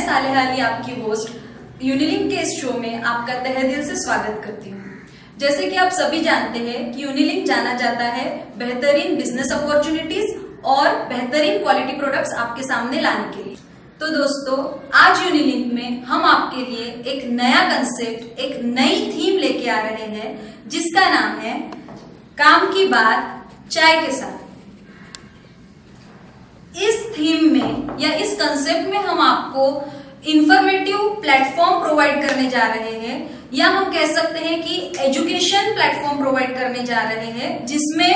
सालेहा अली आपकी होस्ट यूनिलिंक के इस शो में आपका तहे दिल से स्वागत करती हूँ। जैसे कि आप सभी जानते हैं कि यूनिलिंक जाना जाता है बेहतरीन बिजनेस अपॉर्चुनिटीज और बेहतरीन क्वालिटी प्रोडक्ट्स आपके सामने लाने के लिए। तो दोस्तों, आज यूनिलिंक में हम आपके लिए एक नया कंसेप्ट, एक नई थीम लेके आ रहे हैं जिसका नाम है काम की बात चाय के साथ। इस थीम में या इस कंसेप्ट में हम आपको इंफॉर्मेटिव प्लेटफॉर्म प्रोवाइड करने जा रहे हैं, या हम कह सकते हैं कि एजुकेशन प्लेटफॉर्म प्रोवाइड करने जा रहे हैं, जिसमें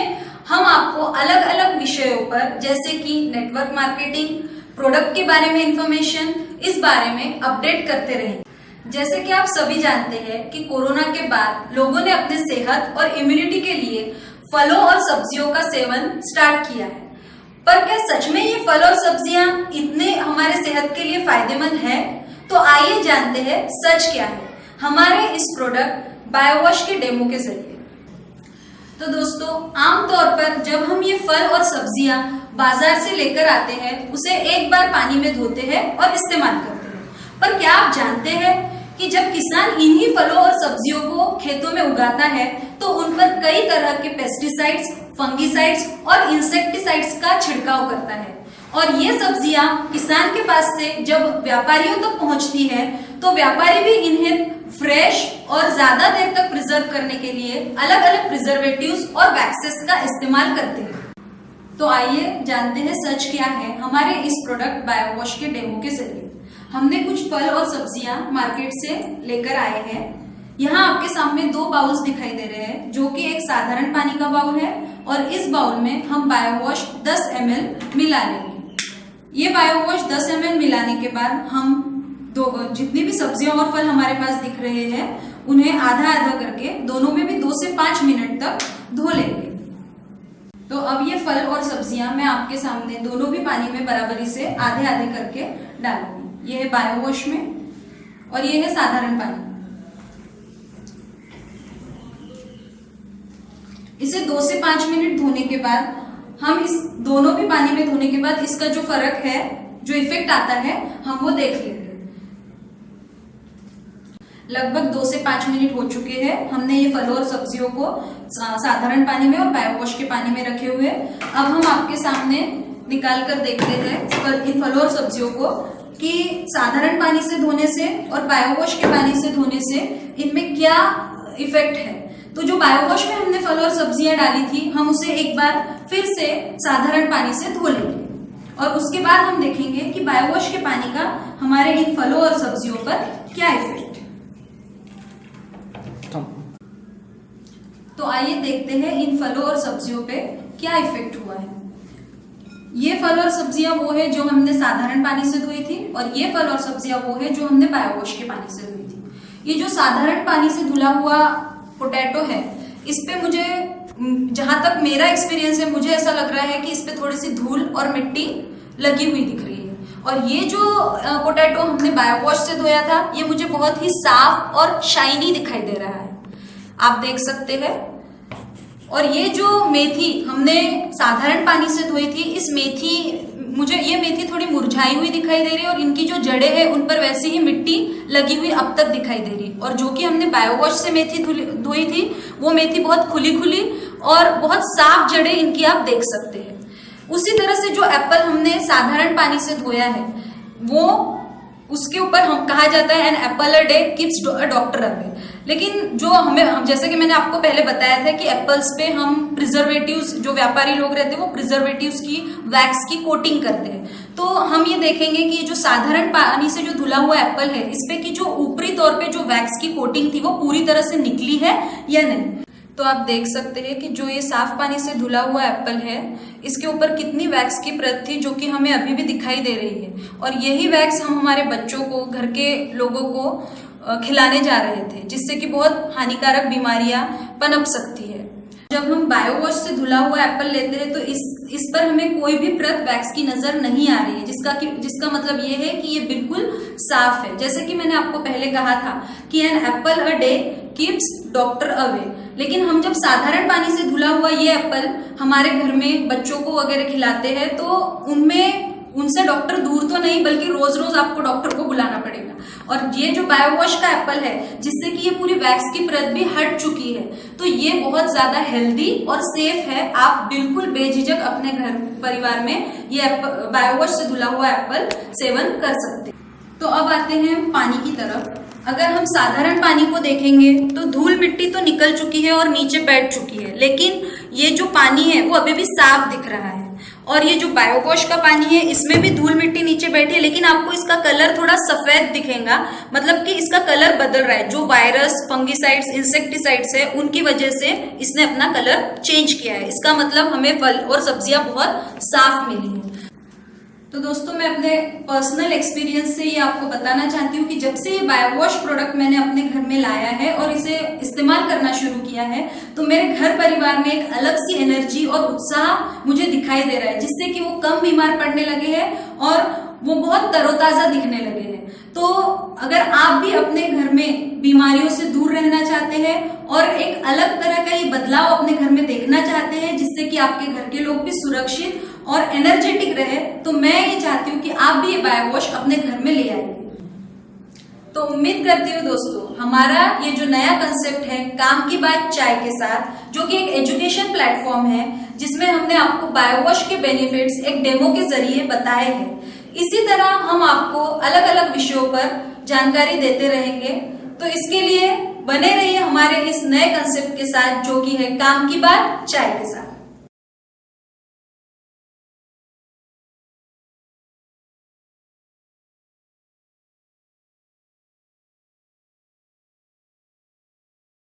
हम आपको अलग अलग विषयों पर जैसे कि नेटवर्क मार्केटिंग, प्रोडक्ट के बारे में इंफॉर्मेशन, इस बारे में अपडेट करते रहेंगे। जैसे कि आप सभी जानते हैं कि कोरोना के बाद लोगों ने अपने सेहत और इम्यूनिटी के लिए फलों और सब्जियों का सेवन स्टार्ट किया है। पर क्या सच में ये फल और सब्जियां इतने हमारे सेहत के लिए फायदेमंद है? तो आइए जानते हैं सच क्या है हमारे इस प्रोडक्ट बायोवॉश के डेमो के जरिए। तो दोस्तों, आमतौर पर जब हम ये फल और सब्जियां बाजार से लेकर आते हैं, उसे एक बार पानी में धोते हैं और इस्तेमाल करते हैं। पर क्या आप जानते हैं कि जब किसान इन्हीं फलों और सब्जियों को खेतों में उगाता है तो उन पर कई तरह के पेस्टिसाइड्स, फंगिसाइड्स और इंसेक्टिसाइड्स का छिड़काव करता है, और ये सब्जियां किसान के पास से जब व्यापारियों तक पहुंचती है तो व्यापारी भी इन्हें फ्रेश और ज्यादा देर तक प्रिजर्व करने के लिए अलग अलग प्रिजर्वेटिव्स और वैक्सेस का इस्तेमाल करते हैं। तो आइए जानते हैं सच क्या है हमारे इस प्रोडक्ट बायोवॉश के डेमो के जरिए। हमने कुछ फल और सब्जियां मार्केट से लेकर आए हैं। यहाँ आपके सामने दो बाउल्स दिखाई दे रहे हैं, जो कि एक साधारण पानी का बाउल है और इस बाउल में हम बायोवॉश 10 ml मिला लेंगे। ये बायोवॉश 10 ml मिलाने के बाद हम जितनी भी सब्जियां और फल हमारे पास दिख रहे हैं उन्हें आधा आधा करके दोनों में भी 2 से 5 मिनट तक धो लेंगे। तो अब ये फल और सब्जियां मैं आपके सामने दोनों भी पानी में बराबरी से आधे आधे करके डालूंगी। ये है बायोवॉश में और ये है साधारण पानी। इसे 2 से 5 मिनट धोने के बाद हम इस दोनों भी पानी में धोने के बाद इसका जो फर्क है, जो इफेक्ट आता है, हम वो देख लेंगे। लगभग 2 से 5 मिनट हो चुके हैं। हमने ये फलों और सब्जियों को साधारण पानी में और बायोवॉश के पानी में रखे हुए। अब हम आपके सामने निकाल कर देखते हैं इन फलों और सब्जियों को कि साधारण पानी से धोने से और बायोवॉश के पानी से धोने से इनमें क्या इफेक्ट है। तो जो बायोवॉश में हमने फल और सब्जियां डाली थी, हम उसे एक बार फिर से साधारण पानी से धो लेंगे और उसके बाद हम देखेंगे कि बायोवॉश के पानी का हमारे इन फलों और सब्जियों पर क्या इफेक्ट है। तो आइए देखते हैं इन फलों और सब्जियों पे क्या इफेक्ट हुआ है। ये फल और सब्जियां वो है जो हमने साधारण पानी से धोई थी और ये फल और सब्जियां वो है जो हमने बायोवॉश के पानी से धोई थी। ये जो साधारण पानी से धुला हुआ पोटैटो है, इस पे मुझे, जहां तक मेरा एक्सपीरियंस है, मुझे ऐसा लग रहा है कि इस पे थोड़ी सी धूल और मिट्टी लगी हुई दिख रही है। और ये जो पोटैटो हमने बायोवॉश से धोया था, ये मुझे बहुत ही साफ और शाइनी दिखाई दे रहा है, आप देख सकते हैं। और ये जो मेथी हमने साधारण पानी से धोई थी, इस मुझे ये मेथी थोड़ी मुरझाई हुई दिखाई दे रही है और इनकी जो जड़ें हैं उन पर वैसी ही मिट्टी लगी हुई अब तक दिखाई दे रही है। और जो कि हमने बायोवॉश से मेथी धोई थी, वो मेथी बहुत खुली खुली और बहुत साफ जड़ें इनकी आप देख सकते हैं। उसी तरह से जो एप्पल हमने साधारण पानी से धोया है, वो उसके ऊपर हम कहा जाता है an apple a day keeps a doctor away. लेकिन जो हमें, जैसे कि मैंने आपको पहले बताया था कि एप्पल्स पे हम प्रिजर्वेटिव्स, जो व्यापारी लोग रहते हैं वो प्रिजर्वेटिव्स की वैक्स की कोटिंग करते हैं। तो हम ये देखेंगे कि जो साधारण पानी से जो धुला हुआ एप्पल है, इस पे की जो ऊपरी तौर पे जो वैक्स की कोटिंग थी वो पूरी तरह से निकली है या नहीं। तो आप देख सकते हैं कि जो ये साफ पानी से धुला हुआ एप्पल है, इसके ऊपर कितनी वैक्स की परत थी, जो कि हमें अभी भी दिखाई दे रही है। और यही वैक्स हम हमारे बच्चों को, घर के लोगों को खिलाने जा रहे थे, जिससे कि बहुत हानिकारक बीमारियां पनप सकती है। जब हम बायोवॉश से धुला हुआ एप्पल लेते हैं तो इस पर हमें कोई भी परत वैक्स की नजर नहीं आ रही है, जिसका मतलब ये है कि ये बिल्कुल साफ है। जैसे कि मैंने आपको पहले कहा था कि an apple a day keeps doctor away. लेकिन हम जब साधारण पानी से धुला हुआ ये एप्पल हमारे घर में बच्चों को वगैरह खिलाते हैं तो उनमें उनसे डॉक्टर दूर तो नहीं बल्कि रोज रोज आपको डॉक्टर को बुलाना पड़ेगा। और ये जो बायो वॉश का एप्पल है जिससे कि ये पूरी वैक्स की परत भी हट चुकी है, तो ये बहुत ज्यादा हेल्दी और सेफ है। आप बिल्कुल बेझिझक अपने घर परिवार में ये बायो वॉश से धुला हुआ एप्पल सेवन कर सकते हैं। तो अब आते हैं पानी की तरफ। अगर हम साधारण पानी को देखेंगे तो धूल मिट्टी तो निकल चुकी है और नीचे बैठ चुकी है, लेकिन ये जो पानी है वो अभी भी साफ दिख रहा है। और ये जो बायो वॉश का पानी है इसमें भी धूल मिट्टी नीचे बैठी है, लेकिन आपको इसका कलर थोड़ा सफेद दिखेगा, मतलब कि इसका कलर बदल रहा है। जो वायरस, फंगिसाइड्स, इंसेक्टिसाइड्स है उनकी वजह से इसने अपना कलर चेंज किया है। इसका मतलब हमें फल और सब्जियां बहुत साफ मिली है। तो दोस्तों, मैं अपने पर्सनल एक्सपीरियंस से ये आपको बताना चाहती हूँ कि जब से ये बायो वॉश प्रोडक्ट मैंने अपने घर में लाया है और इसे इस्तेमाल करना शुरू किया है, तो मेरे घर परिवार में एक अलग सी एनर्जी और उत्साह मुझे दिखाई दे रहा है, जिससे कि वो कम बीमार पड़ने लगे हैं और वो बहुत तरोताजा दिखने लगे हैं। तो अगर आप भी अपने घर में बीमारियों से दूर रहना चाहते हैं और एक अलग तरह का ये बदलाव अपने घर में देखना चाहते हैं जिससे कि आपके घर के लोग भी सुरक्षित और एनर्जेटिक रहे, तो मैं ये चाहती हूँ कि आप भी ये बायो वॉश अपने घर में ले आइए। तो उम्मीद करती हूँ दोस्तों, हमारा ये जो नया कंसेप्ट है काम की बात चाय के साथ, जो कि एक एजुकेशन प्लेटफॉर्म है जिसमें हमने आपको बायो वॉश के बेनिफिट्स एक डेमो के जरिए बताए हैं, इसी तरह हम आपको अलग अलग विषयों पर जानकारी देते रहेंगे। तो इसके लिए बने रहिए हमारे इस नए कंसेप्ट के साथ, जो कि है काम की बात चाय के साथ।